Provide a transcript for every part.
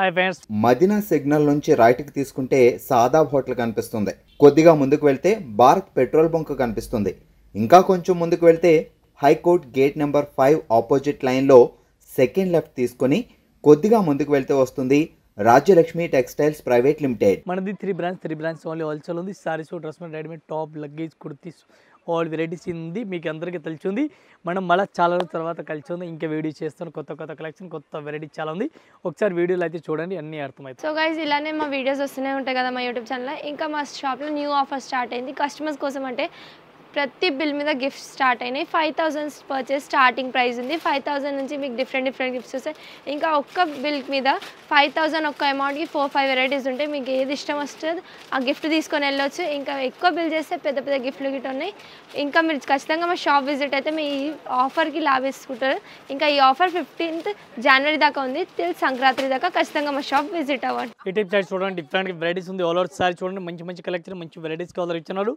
Hi friends, Madina signal నుంచి రైట్కి తీసుకుంటే సాదాబ్ హోటల్ కనిపిస్తుంది. కొద్దిగా ముందుకు వెళ్తే భారత్ పెట్రోల్ బంక్ కనిపిస్తుంది. ఇంకా కొంచెం ముందుకు వెళ్తే హైకోర్ట్ గేట్ నెంబర్ 5 ఆపోజిట్ లైన్లో సెకండ్ లెఫ్ట్ తీసుకొని కొద్దిగా ముందుకు వెళ్తే వస్తుంది రాజ్యలక్ష్మి టెక్స్టైల్స్ ప్రైవేట్ లిమిటెడ్. మనది త్రీ బ్రాంచ్ ఓన్లీ హోల్సేల్ ఉంది. Saris, dress material, readymade, top, luggage, kurtis all varieties ఉంది. మీకు అందరికీ తెలిసి ఉంది. మనం మళ్ళీ చాలా రోజుల తర్వాత కలిసి ఉంది. ఇంకా వీడియో చేస్తాను. కొత్త కలెక్షన్, కొత్త వెరైటీ చాలా ఉంది. ఒకసారి వీడియోలు అయితే చూడండి, అన్నీ అర్థమవుతాయి. సో గైస్, ఇలానే మా వీడియోస్ వస్తూనే ఉంటాయి కదా మా యూట్యూబ్ ఛానల్లో. ఇంకా మా షాప్లో న్యూ ఆఫర్ స్టార్ట్ అయింది కస్టమర్స్ కోసం. అంటే ప్రతి బిల్ మీద గిఫ్ట్స్ స్టార్ట్ అయినాయి. 5,000 పర్చేస్ స్టార్టింగ్ ప్రైస్ ఉంది. 5,000 నుంచి మీకు డిఫరెంట్ గిఫ్ట్స్ వస్తాయి. ఇంకా ఒక్క బిల్ మీద 5,000 ఒక్క అమౌంట్కి 4-5 వెరైటీస్ ఉంటాయి. మీకు ఏది ఇష్టం వస్తుంది ఆ గిఫ్ట్ తీసుకొని వెళ్ళొచ్చు. ఇంకా ఎక్కువ బిల్ చేస్తే పెద్ద గిఫ్ట్లు గిట్ ఉన్నాయి. ఇంకా మీరు ఖచ్చితంగా మా షాప్ విజిట్ అయితే మీ ఈ ఆఫర్కి లాభేసుకుంటారు. ఇంకా ఈ ఆఫర్ 15th జనవరి దాకా ఉంది. టిల్ సంక్రాంతి దాకా ఖచ్చితంగా మా షాప్ విజిట్ అవ్వండి. ఈ టైప్ సారీ చూడండి, డిఫరెంట్ వెరైటీస్ ఉంది. ఆల్ ఓవర్ సారీ చూడండి, మంచి కలెక్షన్, మంచి వెరైటీస్ కలర్ ఇచ్చినారు.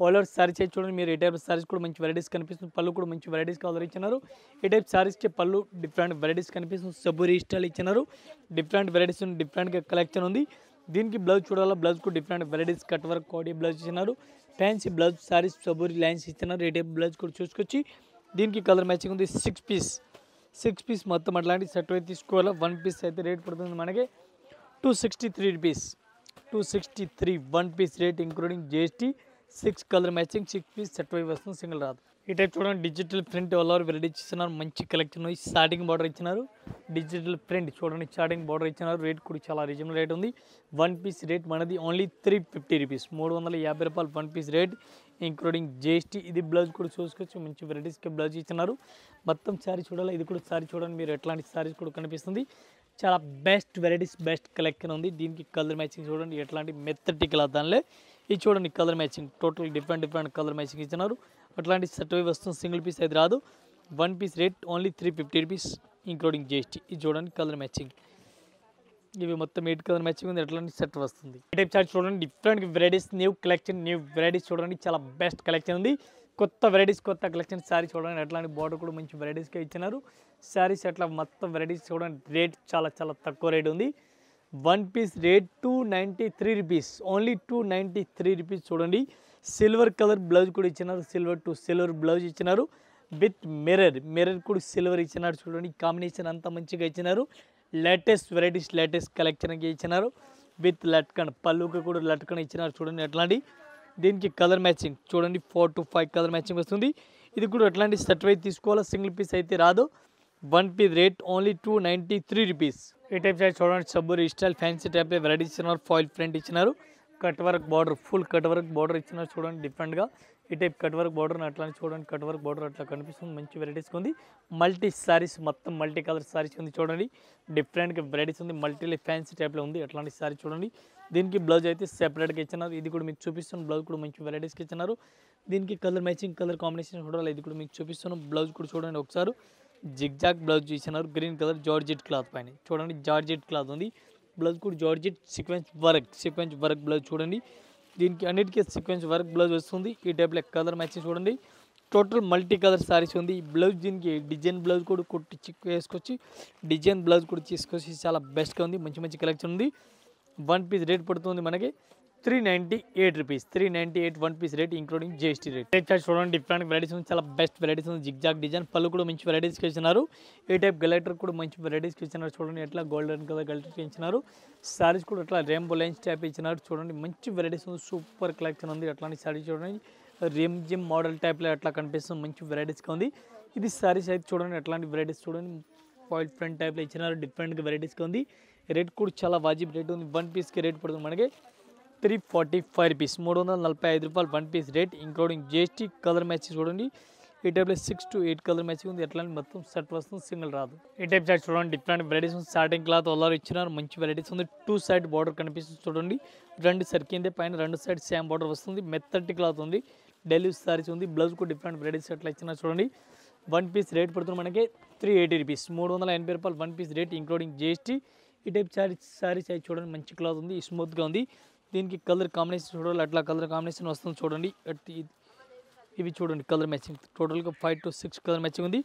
ఆల్ ఓవర్ సారీస్ అయితే చూడండి, మీరు ఈ టైప్ సారీస్ కూడా మంచి వెరైటీస్ కనిపిస్తుంది. పళ్ళు కూడా మంచి వెరైటీస్ కలర్ ఇచ్చినారు. ఈ టైప్ సారీస్కి పళ్ళు డిఫరెంట్ వెరైటీస్ కనిపిస్తుంది. సబ్బు రీస్టైల్ ఇచ్చినారు. డిఫరెంట్ వెరైటీస్ ఉంది, డిఫరెంట్గా కలెక్షన్ ఉంది. దీనికి బ్లౌజ్ చూడాలా, బ్లౌజ్ కూడా డిఫరెంట్ వెరైటీస్ కట్ వర్క్ కోడి బ్లౌజ్ ఇచ్చినారు. ఫ్యాన్సీ బ్లౌజ్ సారీస్ సబ్బు లైన్స్ ఇచ్చినారు. ఈ టైప్ బ్లౌజ్ కూడా చూసుకొచ్చి దీనికి కలర్ మ్యాచింగ్ ఉంది. 6 పీస్ మొత్తం అట్లాంటి సెట్ అయితే తీసుకోవాలా. 1 పీస్ అయితే రేట్ పడుతుంది మనకి 263 rupees. 263 1 piece rate including GST. 6 colour matching 6 piece set వైపు వస్తుంది, సింగిల్ రాదు. ఈ టైప్ చూడండి, డిజిటల్ ప్రింట్ ఆల్ వెరైటీ ఇచ్చినారు. మంచి కలెక్షన్. స్టార్టింగ్ బార్డర్ ఇచ్చినారు. డిజిటల్ ప్రింట్ చూడండి, స్టార్టింగ్ బార్డర్ ఇచ్చినారు. రేట్ కూడా చాలా రీజనబుల్ రేట్ ఉంది. 1 పీస్ రేట్ మనది ఓన్లీ 350 రూపీస్. 350 రూపాయలు 1 పీస్ రేట్ ఇంక్లూడింగ్ GST. ఇది బ్లౌజ్ కూడా చూసుకోవచ్చు, మంచి వెరైటీస్కి బ్లౌజ్ ఇచ్చినారు. మొత్తం శారీ చూడాలి. ఇది కూడా శారీ చూడండి, మీరు ఎట్లాంటి శారీస్ కూడా కనిపిస్తుంది. చాలా బెస్ట్ వెరైటీస్, బెస్ట్ కలెక్షన్ ఉంది. దీనికి కలర్ మ్యాచింగ్ చూడండి, ఎట్లాంటి మెత్తటి కలర్ దానిలో ఇది చూడండి. Colour matching total different colour matching ఇచ్చినారు. అట్లాంటి సెట్ అవి వస్తుంది, సింగిల్ పీస్ అయితే రాదు. 1 piece rate only 350 rupees including GST. ఇది చూడండి కలర్ మ్యాచింగ్. ఇవి మొత్తం 8 కలర్ మ్యాచింగ్ ఉంది. ఎట్లాంటి సెట్ వస్తుంది. ఈ టైప్ చార్ట్ చూడండి, different varieties, new collection, new varieties చూడండి. చాలా బెస్ట్ కలెక్షన్ ఉంది. కొత్త వెరైటీస్, కొత్త కలెక్షన్. శారీ చూడండి, ఎట్లాంటి బార్డర్ కూడా మంచి వెరైటీస్గా ఇచ్చినారు. శారీస్ అట్లా మొత్తం వెరైటీస్ చూడండి. రేట్ చాలా తక్కువ రేట్ ఉంది. 1 piece rate 293 rupees. Only 293 rupees చూడండి. సిల్వర్ కలర్ బ్లౌజ్ కూడా ఇచ్చినారు. సిల్వర్ టు సిల్వర్ బ్లౌజ్ ఇచ్చినారు. విత్ మిర్రర్ కూడా సిల్వర్ ఇచ్చినారు. చూడండి, కాంబినేషన్ అంతా మంచిగా ఇచ్చినారు. లేటెస్ట్ వెరైటీస్, లేటెస్ట్ కలెక్షన్కి ఇచ్చినారు. విత్ లట్కన్, పళ్ళుకి కూడా లట్కన్ ఇచ్చినారు. చూడండి ఎట్లాంటి. దీనికి కలర్ మ్యాచింగ్ చూడండి, 4 to 5 కలర్ మ్యాచింగ్ వస్తుంది. ఇది కూడా ఎట్లాంటి సెట్ వైజ్ తీసుకోవాలా, సింగిల్ పీస్ అయితే రాదు. 1 పీస్ రేట్ ఓన్లీ 293 రూపీస్. ఈ టైప్ సైజ్ చూడండి, సబ్బు రీస్టైల్ ఫ్యాన్సీ టైప్ వెరైటీస్ ఇచ్చినారు. ఫాయిల్ ప్రింట్ ఇచ్చినారు. Cut work border, full cut work border ఇచ్చినారు. చూడండి డిఫరెంట్గా ఈ టైప్ కట్ వర్క్ బార్డర్ అట్లా చూడండి. కట్ వర్క్ బార్డర్ అట్లా కనిపిస్తుంది. మంచి వెరైటీస్ ఉంది. మల్టీ సారీస్, మొత్తం మల్టీ కలర్ సారీస్ ఉంది. చూడండి డిఫరెంట్గా వెరైటీస్ ఉంది. మల్టీ ఫ్యాన్సీ టైప్లో ఉంది. అట్లాంటి సారీ చూడండి. దీనికి బ్లౌజ్ అయితే సెపరేట్గా ఇచ్చినారు. ఇది కూడా మీకు చూపిస్తున్న బ్లౌజ్ కూడా మంచి వెరైటీస్కి ఇచ్చినారు. దీనికి కలర్ మ్యాచింగ్, కలర్ కాంబినేషన్ చూడాలి. ఇది కూడా మీకు చూపిస్తున్నాం. బ్లౌజ్ కూడా చూడండి ఒకసారి. జిగ్జాగ్ బ్లౌజ్ ఇచ్చినారు. గ్రీన్ కలర్ జార్జెట్ క్లాత్ పైన చూడండి. జార్జెట్ క్లాత్ ఉంది. బ్లౌజ్ కూడా జార్జెట్ సీక్వెన్స్ వర్క్ బ్లౌజ్ చూడండి. దీనికి అన్నిటికీ సీక్వెన్స్ వర్క్ బ్లౌజ్ వస్తుంది. ఈ టైప్లో కలర్ మ్యాచింగ్ చూడండి. టోటల్ మల్టీ కలర్ సారీస్ ఉంది. ఈ బ్లౌజ్ దీనికి డిజైన్ బ్లౌజ్ కూడా కుట్టి వేసుకొచ్చి డిజైన్ బ్లౌజ్ కూడా తీసుకొచ్చి చాలా బెస్ట్గా ఉంది. మంచి కలెక్షన్ ఉంది. 1 పీస్ రేట్ పడుతుంది మనకి 398 rupees. 398 1 piece rate including GST rate. Type chart చూడండి, డిఫరెంట్ వెరైటీస్ ఉంది. చాలా బెస్ట్ వెరైటీస్ ఉంది. జిగ్జాగ్ డిజైన్, పళ్ళు కూడా మంచి వెరైటీస్కి ఇచ్చినారు. ఈ టైప్ గలెటర్ కూడా మంచి వెరైటీస్కి ఇచ్చినారు. చూడండి ఎట్లా గోల్డెన్ కలర్ గలెటర్ ఇచ్చినారు. సారీస్ కూడా అట్లా రెయిన్బో లైన్స్ టైప్ ఇచ్చినారు. చూడండి మంచి వెరైటీస్ ఉంది. సూపర్ కలెక్షన్ ఉంది. అట్లాంటి సారీ చూడండి, జిమ్ మోడల్ టైప్లో అట్లా కనిపిస్తుంది. మంచి వెరైటీస్గా ఉంది. ఇది సారీస్ అయితే చూడండి, అట్లాంటి వెరైటీస్ చూడండి. ఫాయిల్ ఫ్రంట్ టైప్లో ఇచ్చినారు. డిఫరెంట్గా వెరైటీస్గా ఉంది. రేట్ కూడా చాలా వాజిబ్ రేట్ ఉంది. 1 పీస్కి రేట్ పడుతుంది మనకి 345 రూపీస్. 345 రూపాయలు 1 piece rate including GST. Colour matching చూడండి. ఈ టైప్లో 6 to 8 కలర్ మ్యాచింగ్ ఉంది. ఎట్లా మొత్తం సెట్ వస్తుంది, సింగిల్ రాదు. ఈ టైప్ చార్ట్ చూడండి, డిఫరెంట్ వెరైటీస్ ఉంది. స్టార్టింగ్ క్లాత్ అల్లర్ ఇచ్చినారు. మంచి వెరైటీస్ ఉంది. 2 సైడ్ బార్డర్ కనిపిస్తుంది చూడండి. 2 సరికిందే పైన 2 సైడ్ సేమ్ బార్డర్ వస్తుంది. మెత్తటి క్లాత్ ఉంది. డైలీ సారీస్ ఉంది. బ్లౌజ్ కూడా డిఫరెంట్ వెరైటీస్ అట్లా ఇచ్చినారు. చూడండి 1 పీస్ రేట్ పడుతుంది మనకి 380 రూపీస్. 380 రూపాయలు 1 పీస్ రేట్ ఇంక్లూడింగ్ GST. ఈ టైప్ సారీస్ అయితే చూడండి, మంచి క్లాత్ ఉంది. స్మూత్గా ఉంది. దీనికి కలర్ కాంబినేషన్ చూడాలి. అట్లా కలర్ కాంబినేషన్ వస్తుంది చూడండి. ఇవి చూడండి కలర్ మ్యాచింగ్. టోటల్గా 5 to 6 కలర్ మ్యాచింగ్ ఉంది.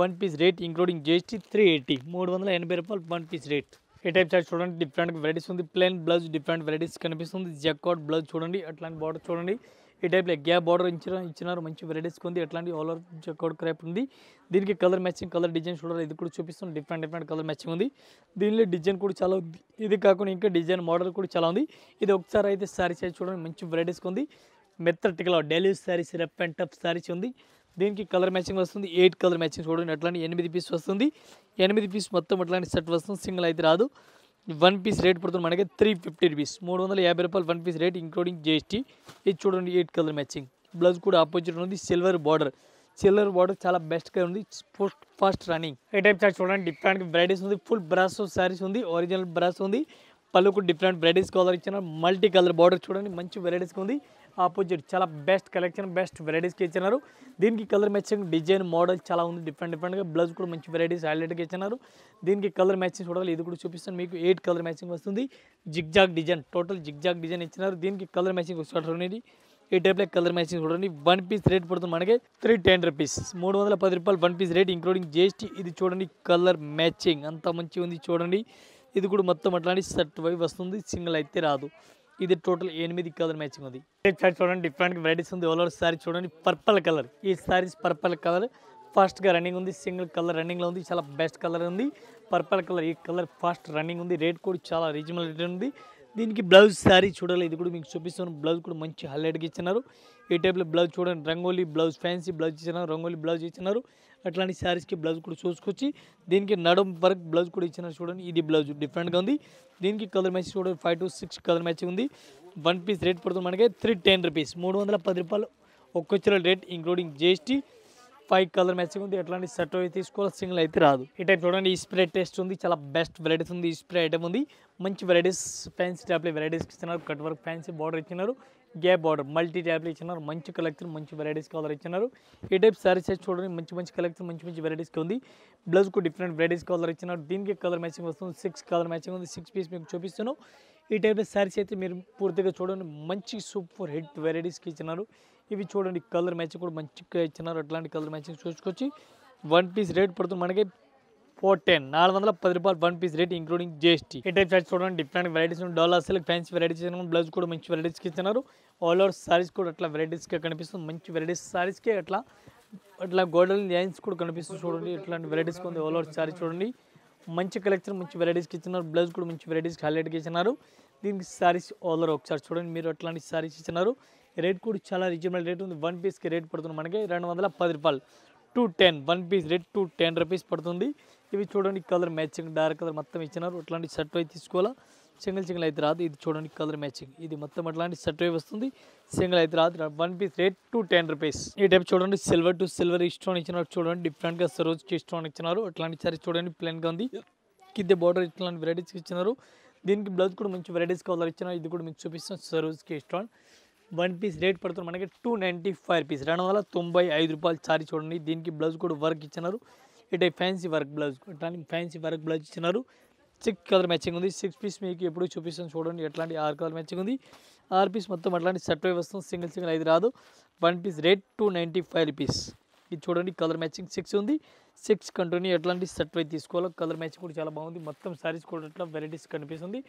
1 పీస్ రేట్ ఇంక్లూడింగ్ GST 380. 380 రూపాయలు 1 పీస్ రేట్. ఈ టైప్ చార్ట్ చూడండి డిఫరెంట్ వెరైటీస్ ఉంది. ప్లెయిన్ బ్లౌజ్ డిఫరెంట్ వెరైటీస్ కనిపిస్తుంది. జకార్డ్ బ్లౌజ్ చూడండి, అట్లాంటి బార్డర్ చూడండి. ఈ టైప్లో గ్యాప్ బార్డర్ ఇచ్చినారు మంచి వెరైటీస్ ఉంది. అట్లాంటి ఆల్ ఓవర్ జకార్డ్ క్రేప్ ఉంది. దీనికి కలర్ మ్యాచింగ్ కలర్ డిజైన్ చూడాలి, ఇది కూడా చూపిస్తుంది. డిఫరెంట్ కలర్ మ్యాచింగ్ ఉంది. దీనిలో డిజైన్ కూడా చాలా ఉంది. ఇది కాకుండా ఇంకా డిజైన్ మోడల్ కూడా చాలా ఉంది. ఇది ఒకసారి అయితే శారీ సైజ్ చూడండి, మంచి వెరైటీస్ ఉంది. మెత్తటికలో daily saris rough and tough saris ఉంది. దీనికి కలర్ మ్యాచింగ్ వస్తుంది. 8 కలర్ మ్యాచింగ్ చూడండి, అట్లాంటి 8 పీస్ వస్తుంది. 8 పీస్ మొత్తం అట్లాంటి సెట్ వస్తుంది. సింగిల్ అయితే రాదు. 1 పీస్ రేట్ పడుతుంది మనకి 350 రూపీస్, 350 రూపాయలు 1 పీస్ రేట్ ఇంక్లూడింగ్ GST. ఇది చూడండి 8 కలర్ మ్యాచింగ్. బ్లౌజ్ కూడా ఆపోజిట్ ఉంది. సిల్వర్ బార్డర్ చాలా బెస్ట్గా ఉంది. Fast running. ఈ టైప్ చార్ట్ చూడండి డిఫరెంట్ వెరైటీస్ ఉంది. ఫుల్ బ్రాసో శారీస్ ఉంది. ఒరిజినల్ బ్రాస్ ఉంది. పళ్ళుకు డిఫరెంట్ వెరైటీస్ కలర్ ఇచ్చిన మల్టీ కలర్ బార్డర్ చూడండి, మంచి వెరైటీస్గా ఉంది. ఆపోజిట్ చాలా బెస్ట్ కలెక్షన్, బెస్ట్ వెరైటీస్కి ఇచ్చినారు. దీనికి కలర్ మ్యాచింగ్ డిజైన్ మోడల్ చాలా ఉంది. డిఫరెంట్గా బ్లౌజ్ కూడా మంచి వెరైటీస్ హైలైట్గా ఇచ్చినారు. దీనికి కలర్ మ్యాచింగ్ చూడాలి, ఇది కూడా చూపిస్తాను మీకు. 8 కలర్ మ్యాచింగ్ వస్తుంది. Zigzag design, total zigzag design ఇచ్చినారు. దీనికి కలర్ మ్యాచింగ్ వస్తుంది. ఈ టైప్లో కలర్ మ్యాచింగ్ చూడండి. 1 పీస్ రేట్ పడుతుంది మనకి 310 రూపీస్, 310 రూపాయలు 1 పీస్ రేట్ ఇంక్లూడింగ్ GST. ఇది చూడండి కలర్ మ్యాచింగ్ అంత మంచిగా ఉంది చూడండి. ఇది కూడా మొత్తం అట్లాంటి సెట్ వై వస్తుంది, సింగిల్ అయితే రాదు. ఇది టోటల్ 8 కలర్ మ్యాచింగ్ ఉంది. సారీ చూడండి డిఫరెంట్ వెరైటీస్ ఉంది. ఆల్ ఓవర్ సారీ చూడండి పర్పల్ కలర్. ఈ సారీస్ పర్పల్ కలర్ ఫాస్ట్గా రన్నింగ్ ఉంది. సింగిల్ కలర్ రన్నింగ్లో ఉంది. చాలా బెస్ట్ కలర్ ఉంది పర్పల్ కలర్. ఈ కలర్ ఫాస్ట్ రన్నింగ్ ఉంది. రేట్ కూడా చాలా రీజనబుల్ రేట్ ఉంది. దీనికి బ్లౌజ్ శారీ చూడాలి, ఇది కూడా మీకు చూపిస్తాను. బ్లౌజ్ కూడా మంచి హైలైట్గా ఇచ్చినారు. ఈ టైప్లో బ్లౌజ్ చూడండి, రంగోలీ బ్లౌజ్, ఫ్యాన్సీ బ్లౌజ్ ఇచ్చినారు, రంగోలీ బ్లౌజ్ ఇచ్చినారు. అట్లాంటి శారీస్కి బ్లౌజ్ కూడా చూసుకొచ్చి దీనికి నడుం వర్క్ బ్లౌజ్ కూడా ఇచ్చినారు చూడండి. ఇది బ్లౌజ్ డిఫరెంట్గా ఉంది. దీనికి కలర్ మ్యాచింగ్ చూడండి 5 to 6 కలర్ మ్యాచింగ్ ఉంది. 1 పీస్ రేట్ పడుతుంది మనకి 310 రూపీస్, 310 రూపాయలు ఒక్కొచ్చిన rate including GST. 5 colour matching ఉంది. ఎట్లాంటి సెట్ అయితే తీసుకోవాలి, సింగిల్ అయితే రాదు. ఈ టైప్ చూడండి ఈ స్ప్రే టేస్ట్ ఉంది. చాలా బెస్ట్ వెరైటీస్ ఉంది. ఈ స్ప్రే ఐటమ్ ఉంది. మంచి వెరైటీస్ ఫ్యాన్సీ ట్యాప్లో వెరైటీస్ ఇచ్చినారు. కట్ వర్క్ ఫ్యాన్సీ బార్డర్ ఇచ్చినారు. గ్యాప్ బార్డర్ మల్టీ ట్యాప్లు ఇచ్చినారు. మంచి కలెక్షన్, మంచి వెరైటీస్ కలర్ ఇచ్చినారు. ఈ టైప్ సారీ సైజ్ చూడండి, మంచి కలెక్షన్, మంచి వెరైటీస్కి ఉంది. బ్లౌజ్కు డిఫరెంట్ వెరైటీస్ కలర్ ఇచ్చినారు. దీనికి కలర్ మ్యాచింగ్ వస్తుంది. 6 కలర్ మ్యాచింగ్ ఉంది. 6 పీస్ మీకు చూపిస్తాను. ఈ టైప్లో శారీస్ అయితే మీరు పూర్తిగా చూడండి, మంచి సూపర్ హిట్ వెరైటీస్కి ఇచ్చినారు. ఇవి చూడండి కలర్ మ్యాచింగ్ కూడా మంచిగా ఇచ్చినారు. అట్లాంటి కలర్ మ్యాచింగ్ చూసుకొచ్చి 1 పీస్ రేట్ పడుతుంది మనకి 410 రూపాయలు 1 పీస్ రేట్ ఇంక్లూడింగ్ GST. ఈ టైప్ సారీస్ చూడండి డిఫరెంట్ వెరైటీస్ డోలా సిల్క్ ఫ్యాన్సీ వెరైటీస్ ఇచ్చినారు. బ్లౌజ్ కూడా మంచి వెరైటీస్కి ఇచ్చినారు. ఆల్ ఓవర్ సారీస్ కూడా అట్లా వెరైటీస్గా కనిపిస్తుంది. మంచి వెరైటీస్ సారీస్కి అట్లా గోల్డెన్ లైన్స్ కూడా కనిపిస్తుంది చూడండి. ఇట్లాంటి వెరైటీస్కి ఉంది. ఆల్ ఓవర్ సారీ చూడండి, మంచి కలెక్షన్, మంచి వెరైటీస్కి ఇచ్చినారు. బ్లౌజ్ కూడా మంచి వెరైటీస్కి హైలైట్గా ఇచ్చినారు. దీనికి సారీస్ ఆల్ ఓవర్ ఒకసారి చూడండి మీరు. అట్లాంటి సారీస్ ఇచ్చినారు. రేట్ కూడా చాలా రీజనబుల్ రేట్ ఉంది. 1 పీస్కి రేట్ పడుతుంది మనకి 210 రూపాయలు, 210. 1 పీస్ రేట్ 210 రూపీస్ పడుతుంది. ఇవి చూడండి కలర్ మ్యాచింగ్ డార్క్ కలర్ మొత్తం ఇచ్చినారు. అట్లాంటి షర్ట్ అయితే తీసుకోవాలా, సింగిల్ అయితే రాదు. ఇది చూడండి కలర్ మ్యాచింగ్, ఇది మొత్తం అట్లాంటి షర్ట్ వే వస్తుంది, సింగిల్ అయితే రాదు. 1 పీస్ రేట్ 210 రూపీస్. ఈ టైప్ చూడండి సిల్వర్ టు సిల్వర్ స్టోన్ ఇచ్చినారు. చూడండి డిఫరెంట్గా సరోజ్కి స్టోన్ ఇచ్చినారు. అట్లాంటి సారీ చూడండి ప్లెయిన్గా ఉంది. కింద బార్డర్ ఇట్లాంటి వెరైటీస్కి ఇచ్చినారు. దీనికి బ్లౌజ్ కూడా మంచి వెరైటీస్ కలర్ ఇచ్చినారు. ఇది కూడా మీకు చూపిస్తాం సరోజ్కి స్టోన్. 1 పీస్ రేట్ పడుతుంది మనకి 295 రూపీస్, 295 రూపాయలు సారీ చూడండి. దీనికి బ్లౌజ్ కూడా వర్క్ ఇచ్చినారు. ఇటే ఫ్యాన్సీ వర్క్ బ్లౌజ్, అట్లాంటి ఫ్యాన్సీ వర్క్ బ్లౌజ్ ఇచ్చినారు. 6 కలర్ మ్యాచింగ్ ఉంది. 6 పీస్ మీకు ఎప్పుడు చూపిస్తాను చూడండి. ఎట్లాంటి 6 కలర్ మ్యాచింగ్ ఉంది. 6 పీస్ మొత్తం అట్లాంటి సెట్ వే వస్తుంది, సింగిల్ అయితే రాదు. 1 పీస్ రేట్ 295 రూపీస్. ఇది చూడండి కలర్ మ్యాచింగ్ 6 ఉంది. 6 కంటిన్యూ ఎట్లాంటి సెట్ వై తీసుకోవాలి. కలర్ మ్యాచింగ్ కూడా చాలా బాగుంది. మొత్తం సారీస్ కూడా అట్లా వెరైటీస్ కనిపిస్తుంది.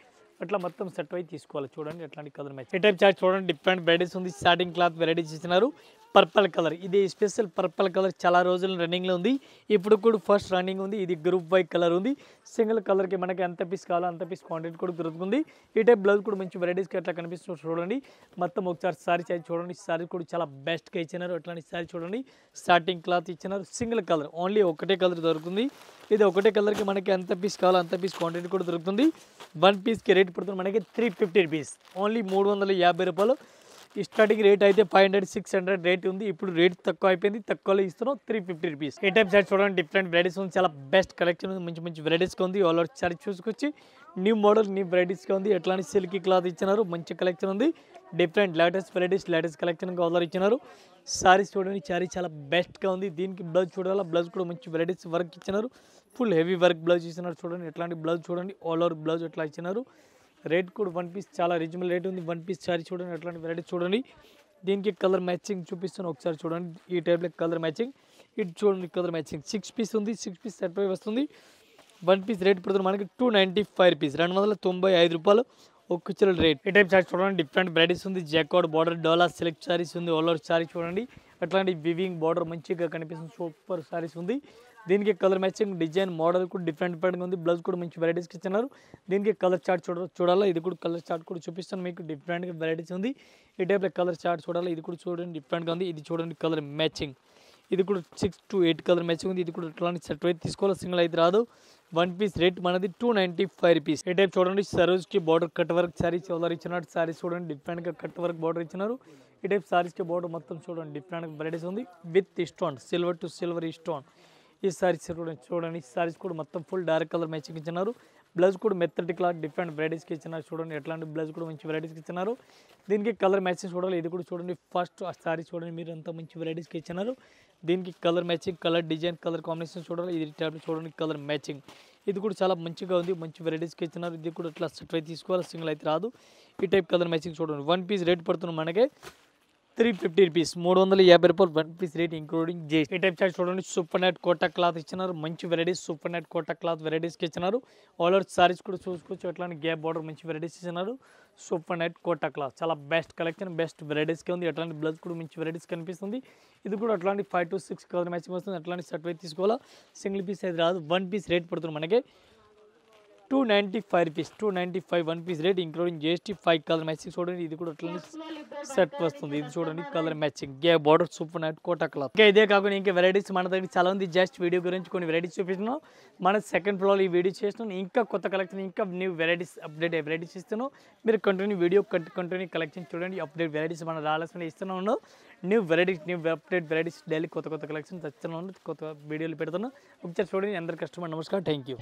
అట్లా మొత్తం సెట్ వై తీసుకోవాలి. చూడండి ఎట్లాంటి కలర్ మ్యాచ్. ఈ టైప్ చార్ట్ చూడండి డిఫరెంట్ వెరైటీస్ ఉంది. స్టార్టింగ్ క్లాత్ వెరైటీస్ ఇచ్చినారు. పర్పల్ కలర్, ఇది స్పెషల్ పర్పల్ కలర్ చాలా రోజులు రన్నింగ్లో ఉంది. ఇప్పుడు కూడా ఫస్ట్ రన్నింగ్ ఉంది. ఇది గ్రూప్ వై కలర్ ఉంది. సింగిల్ కలర్కి మనకి ఎంత పీస్ కావాలో అంత పీస్ క్వాంటిటీ కూడా దొరుకుతుంది. ఈ టైప్ బ్లౌజ్ కూడా మంచి వెరైటీస్కి అట్లా కనిపిస్తుంది చూడండి. మొత్తం ఒకసారి సారీ సైజ్ చూడండి. సారీ కూడా చాలా బెస్ట్గా ఇచ్చినారు. అట్లాంటి సారీ చూడండి. స్టార్టింగ్ క్లాత్ ఇచ్చినారు. సింగిల్ కలర్, ఓన్లీ ఒకటే కలర్ దొరుకుతుంది. ఇది ఒకటే కలర్కి మనకి ఎంత పీస్ కావాలో అంత పీస్ క్వాంటిటీ కూడా దొరుకుతుంది. 1 పీస్కి రేట్ పడుతుంది మనకి 350 రూపీస్, ఓన్లీ 350 రూపాయలు. ఈ స్టార్టింగ్ రేట్ అయితే 500, 600 రేట్ ఉంది. ఇప్పుడు రేట్ తక్కువ అయిపోయింది, తక్కువలో ఇస్తున్నాం 350 రూపీస్. ఈ టైప్ సారీ చూడండి డిఫరెంట్ వెరైటీస్ ఉంది. చాలా బెస్ట్ కలెక్షన్ ఉంది. మంచి వెరైటీస్గా ఉంది. ఆల్ ఓవర్ సారీ చూసుకొచ్చి న్యూ మోడల్ న్యూ వెరైటీస్గా ఉంది. ఎట్లాంటి సిల్కీ క్లాత్ ఇచ్చినారు. మంచి కలెక్షన్ ఉంది. డిఫరెంట్ లేటెస్ట్ వెరైటీస్ లేటెస్ట్ కలెక్షన్గా ఆల్ ఓవర్ ఇచ్చినారు. సారీస్ చూడండి, సారీ చాలా బెస్ట్గా ఉంది. దీనికి బ్లౌజ్ చూడాలి. బ్లౌజ్ కూడా మంచి వెరైటీస్ వర్క్ ఇచ్చినారు. ఫుల్ హెవీ వర్క్ బ్లౌజ్ ఇచ్చినారు. చూడండి ఎట్లాంటి బ్లౌజ్ చూడండి. ఆల్ ఓవర్ బ్లౌజ్ ఎట్లా ఇచ్చినారు. రేట్ కూడా 1 పీస్ చాలా రీజనబుల్ రేట్ ఉంది. 1 పీస్ సారీ చూడండి. అట్లాంటి వెరైటీస్ చూడండి. దీనికి కలర్ మ్యాచింగ్ చూపిస్తాను ఒకసారి చూడండి. ఈ టైప్లో కలర్ మ్యాచింగ్, ఇది చూడండి కలర్ మ్యాచింగ్. 6 పీస్ ఉంది. 6 పీస్ సెట్ వై వస్తుంది. వన్ పీస్ రేట్ పడుతుంది మనకి 295 రూపీస్, 295 రూపాయలు ఒక్క చిల్ల రేట్. ఈ టైప్ సారీస్ చూడండి డిఫరెంట్ వెరైటీస్ ఉంది. జాకార్డ్ బార్డర్ డోలా సిల్క్ సారీస్ ఉంది. ఆల్ ఓవర్ సారీ చూడండి అట్లాంటి వివింగ్ బార్డర్ మంచిగా కనిపిస్తుంది. సూపర్ సారీస్ ఉంది. దీనికి కలర్ మ్యాచింగ్ డిజైన్ మోడల్ కూడా డిఫరెంట్గా ఉంది. బ్లౌజ్ కూడా మంచి వెరైటీస్కి ఇస్తున్నారు. దీనికి కలర్ చార్ట్ చూడాలా, ఇది కూడా కలర్ చార్ట్ కూడా చూపిస్తాను మీకు. డిఫరెంట్గా వెరైటీస్ ఉంది. ఈ టైప్లో కలర్ చార్ట్ చూడాలి, ఇది కూడా చూడండి డిఫరెంట్గా ఉంది. ఇది చూడండి కలర్ మ్యాచింగ్, ఇది కూడా 6 to 8 కలర్ మ్యాచింగ్ ఉంది. ఇది కూడా ఇట్లాంటి సెట్ అయితే తీసుకోవాలి, సింగిల్ అయితే రాదు. వన్ పీస్ రేట్ మనది 295 రూపీస్. ఈ టైప్ చూడండి సరోజ్కి బార్డర్ కట్ వర్క్ సారీస్ ఎవరు ఇచ్చినట్టు సారీస్ చూడండి డిఫరెంట్గా కట్ వర్క్ బార్డర్ ఇచ్చినారు. ఈ టైప్ సారీస్కి బార్డర్ మొత్తం చూడండి డిఫరెంట్గా వెరైటీస్ ఉంది with stone, silver to silver stone. ఈ సారీస్ చూడండి సారీస్ కూడా మొత్తం ఫుల్ డార్క్ కలర్ మ్యాచింగ్ ఇచ్చినారు. బ్లౌజ్ కూడా మెత్తటి క్లాత్ డిఫరెంట్ వెరైటీస్కి ఇచ్చినారు. చూడండి ఎట్లాంటి బ్లౌజ్ కూడా మంచి వెరైటీస్కి ఇచ్చినారు. దీనికి కలర్ మ్యాచింగ్ చూడాలి, ఇది కూడా చూడండి. ఫస్ట్ ఆ సారీ చూడండి మీరు అంతా మంచి వెరైటీస్కి ఇచ్చినారు. దీనికి colour matching, colour design, colour combination చూడాలి. ఇది టైప్ చూడండి కలర్ మ్యాచింగ్, ఇది కూడా చాలా మంచిగా ఉంది. మంచి వెరైటీస్కి ఇచ్చినారు. ఇది కూడా ఇట్లా సెట్ అయితే తీసుకోవాలి, సింగిల్ అయితే రాదు. ఈ టైప్ కలర్ మ్యాచింగ్ చూడండి. వన్ పీస్ రేట్ పడుతుంది మనకి 350 రూపీస్, 350 రూపాయలు one piece rate including GST. ఈ టైప్ చార్ట్ చూడండి సూపర్ నెట్ కోటా క్లాత్ ఇచ్చినారు. మంచి varieties super net Kota cloth వెరైటీస్కి ఇచ్చినారు. ఆల్ ఓవర్ సారీస్ కూడా చూసుకోవచ్చు. ఎట్లాంటి గ్యాప్ బార్డర్ మంచి వెరైటీస్ ఇచ్చినారు. సూపర్ నెట్ కోటా క్లాత్ చాలా బెస్ట్ కలెక్షన్, బెస్ట్ వెరైటీస్కి ఉంది. అట్లాంటి బ్లౌజ్ కూడా మంచి వెరైటీస్ కనిపిస్తుంది. ఇది కూడా అట్లాంటి 5 to 6 కలర్ మ్యాచింగ్ వస్తుంది. అట్లాంటి సెట్ అయితే తీసుకోవాలా, సింగిల్ పీస్ అయితే రాదు. వన్ పీస్ రేట్ పడుతుంది మనకి 295 rupees, 295 one piece rate including GST. 5 colour matching చూడండి, ఇది కూడా అట్లా సెట్ వస్తుంది. ఇది చూడండి colour matching gap border super net Kota cloth. ఇంకా ఇదే కాకుండా ఇంకా వెరైటీస్ మన దగ్గర చాలా ఉంది. జస్ట్ వీడియో గురించి కొన్ని వెరైటీస్ చూపిస్తున్నాం. మన సెకండ్ ఫ్లోర్ ఈ వీడియో చేస్తున్నాం. ఇంకా కొత్త కలెక్షన్, ఇంకా న్యూ వెరైటీస్ అప్డేట్ వెరైటీస్ ఇస్తున్నాం. మీరు కంటిన్యూ వీడియో కంటిన్యూ కలెక్షన్ చూడండి. అప్డేట్ వెరైటీస్ మన రావాల్సిన ఇస్తున్నాం. New varieties, new update varieties daily కొత్త కలెక్షన్ తెస్తున్నాం. కొత్త వీడియోలు పెడుతున్నాం. ఒకసారి చూడండి. అందరు కస్టమర్ నమస్కారం, థ్యాంక్ యూ.